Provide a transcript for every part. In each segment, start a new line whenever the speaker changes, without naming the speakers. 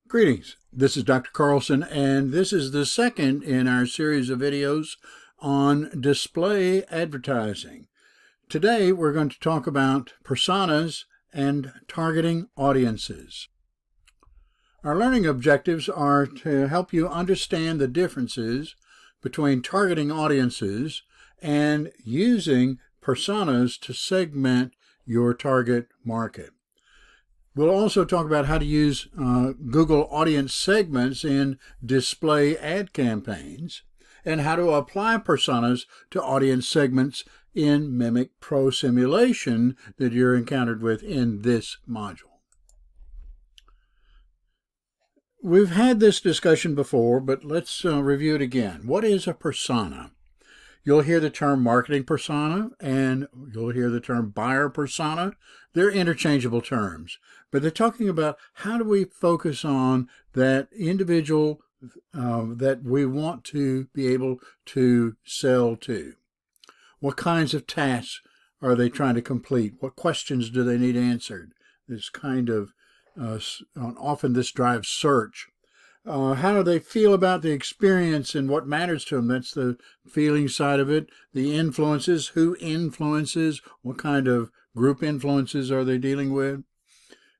Greetings, this is Dr. Carlson, and this is the second in our series of videos on display advertising. Today we're going to talk about personas and targeting audiences. Our learning objectives are to help you understand the differences between targeting audiences and using personas to segment your target market. We'll also talk about how to use Google audience segments in display ad campaigns and how to apply personas to audience segments in Mimic Pro simulation that you're encountered with in this module. We've had this discussion before, but let's review it again. What is a persona? You'll hear the term marketing persona and you'll hear the term buyer persona. They're interchangeable terms, but they're talking about how do we focus on that individual that we want to be able to sell to. What kinds of tasks are they trying to complete? What questions do they need answered? This kind of, often this drives search. How do they feel about the experience and what matters to them? That's the feeling side of it. The influences, who influences, what kind of group influences are they dealing with?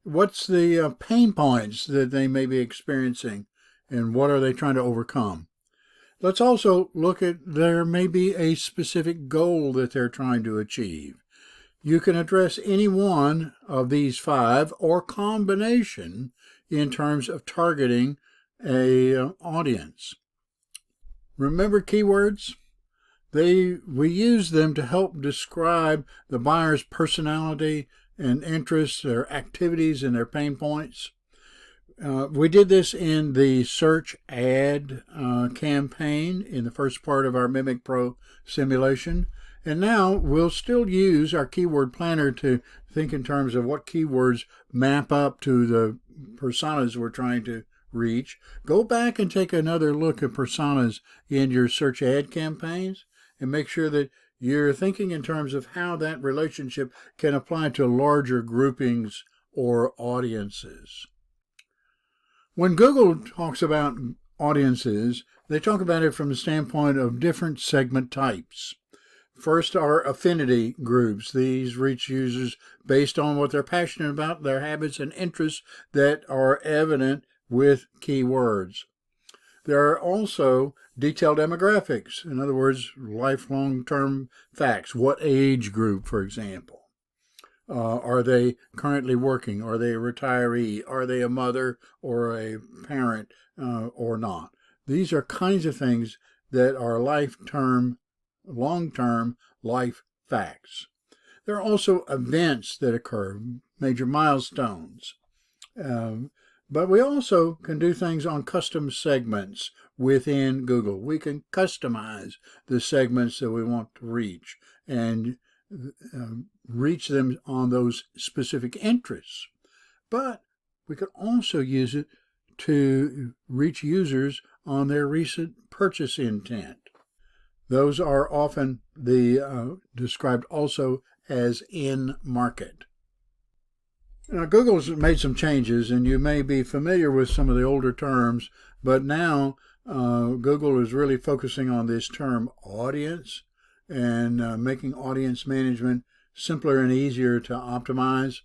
What's the pain points that they may be experiencing and what are they trying to overcome? Let's also look at there may be a specific goal that they're trying to achieve. You can address any one of these five or combination in terms of targeting an audience. Remember keywords? We use them to help describe the buyer's personality and interests, their activities, and their pain points. We did this in the search ad campaign in the first part of our Mimic Pro simulation. And now we'll still use our keyword planner to think in terms of what keywords map up to the personas we're trying to reach. Go back and take another look at personas in your search ad campaigns and make sure that you're thinking in terms of how that relationship can apply to larger groupings or audiences. When Google talks about audiences, they talk about it from the standpoint of different segment types. First are affinity groups. These reach users based on what they're passionate about, their habits and interests that are evident with keywords. There are also detailed demographics, in other words, lifelong term facts. What age group, for example? Are they currently working? Are they a retiree? Are they a mother or a parent or not? These are kinds of things that are long-term life facts. There are also events that occur, major milestones. But we also can do things on custom segments within Google. We can customize the segments that we want to reach and reach them on those specific interests. But we could also use it to reach users on their recent purchase intent. Those are often described also as in market. Now, Google's made some changes, and you may be familiar with some of the older terms, but now Google is really focusing on this term audience and making audience management simpler and easier to optimize.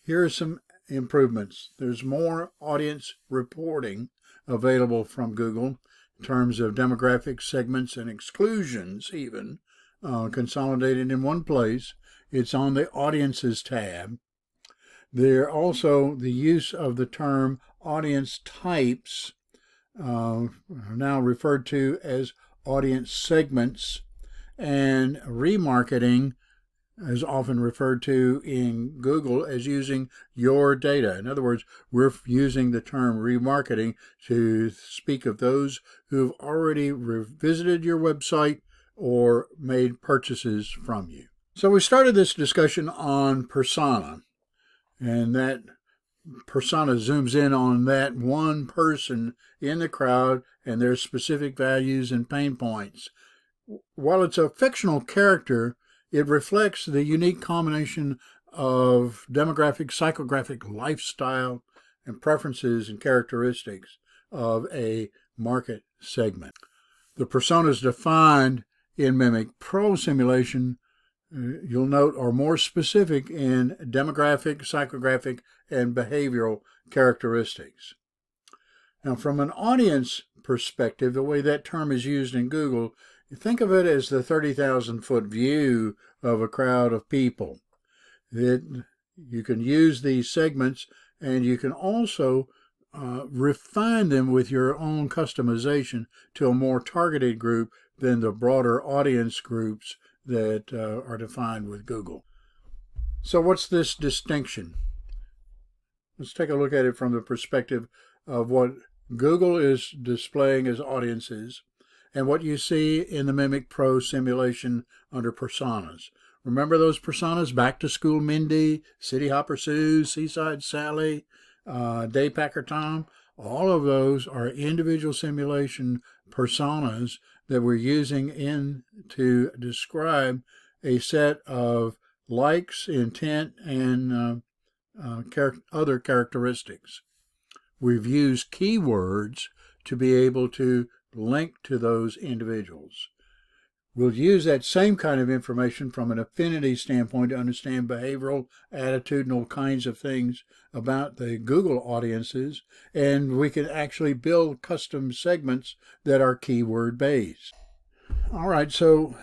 Here are some improvements. There's more audience reporting available from Google in terms of demographic segments and exclusions even, consolidated in one place. It's on the Audiences tab. There also the use of the term audience types, now referred to as audience segments, and remarketing is often referred to in Google as using your data. In other words, we're using the term remarketing to speak of those who've already visited your website or made purchases from you. So we started this discussion on persona. And that persona zooms in on that one person in the crowd and their specific values and pain points. While it's a fictional character, it reflects the unique combination of demographic, psychographic, lifestyle, and preferences and characteristics of a market segment. The personas defined in Mimic Pro simulation, you'll note, are more specific in demographic, psychographic, and behavioral characteristics. Now, from an audience perspective, the way that term is used in Google, think of it as the 30,000-foot view of a crowd of people. You can use these segments, and you can also refine them with your own customization to a more targeted group than the broader audience groups that are defined with Google. So what's this distinction? Let's take a look at it from the perspective of what Google is displaying as audiences and what you see in the Mimic Pro simulation under personas. Remember those personas? Back to School Mindy, City Hopper Sue, Seaside Sally, Daypacker Tom. All of those are individual simulation personas that we're using to describe a set of likes, intent, and other characteristics. We've used keywords to be able to link to those individuals. We'll use that same kind of information from an affinity standpoint to understand behavioral, attitudinal kinds of things about the Google audiences, and we can actually build custom segments that are keyword based. All right, so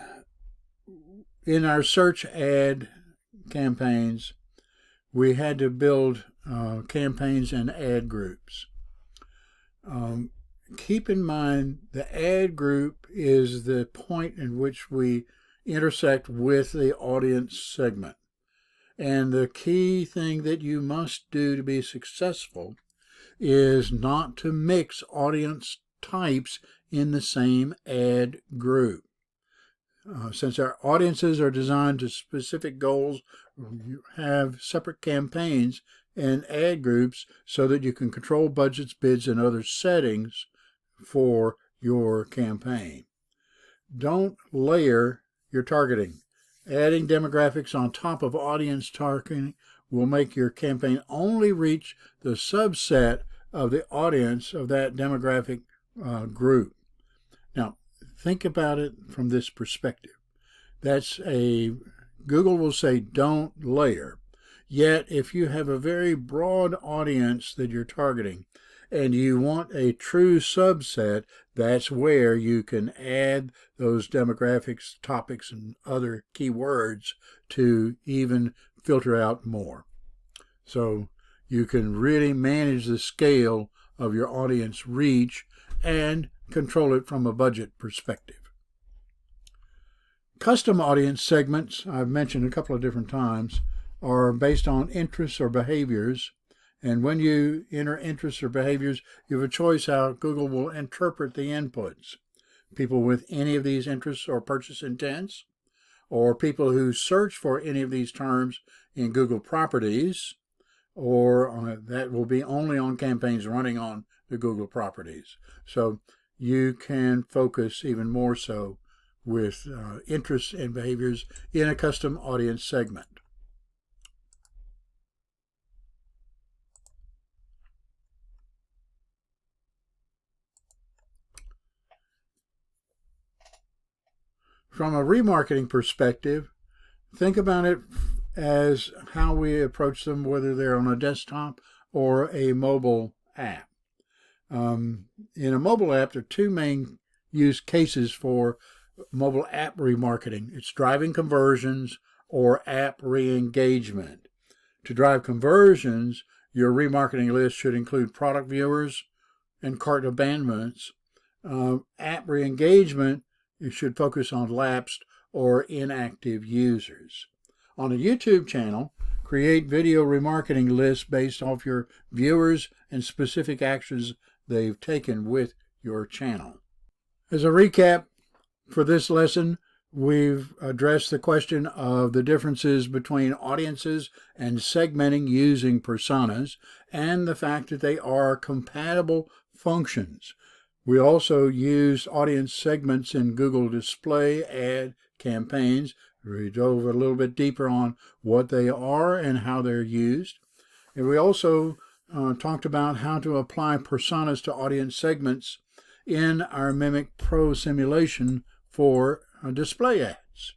in our search ad campaigns, we had to build campaigns and ad groups. Keep in mind the ad group is the point in which we intersect with the audience segment. And the key thing that you must do to be successful is not to mix audience types in the same ad group. Since our audiences are designed to specific goals, you have separate campaigns and ad groups so that you can control budgets, bids, and other settings for your campaign. Don't layer your targeting. Adding demographics on top of audience targeting will make your campaign only reach the subset of the audience of that demographic group. Now, think about it from this perspective. Google will say don't layer. Yet, if you have a very broad audience that you're targeting, and you want a true subset, that's where you can add those demographics, topics, and other keywords to even filter out more. So you can really manage the scale of your audience reach and control it from a budget perspective. Custom audience segments, I've mentioned a couple of different times, are based on interests or behaviors. And when you enter interests or behaviors, you have a choice how Google will interpret the inputs. People with any of these interests or purchase intents, or people who search for any of these terms in Google properties, or that will be only on campaigns running on the Google properties. So you can focus even more so with interests and behaviors in a custom audience segment. From a remarketing perspective, think about it as how we approach them, whether they're on a desktop or a mobile app. In a mobile app, there are two main use cases for mobile app remarketing. It's driving conversions or app re-engagement. To drive conversions, your remarketing list should include product viewers and cart abandonments. App re-engagement, you should focus on lapsed or inactive users. On a YouTube channel, create video remarketing lists based off your viewers and specific actions they've taken with your channel. As a recap for this lesson, we've addressed the question of the differences between audiences and segmenting using personas, and the fact that they are compatible functions. We also used audience segments in Google display ad campaigns. We dove a little bit deeper on what they are and how they're used. And we also talked about how to apply personas to audience segments in our Mimic Pro simulation for display ads.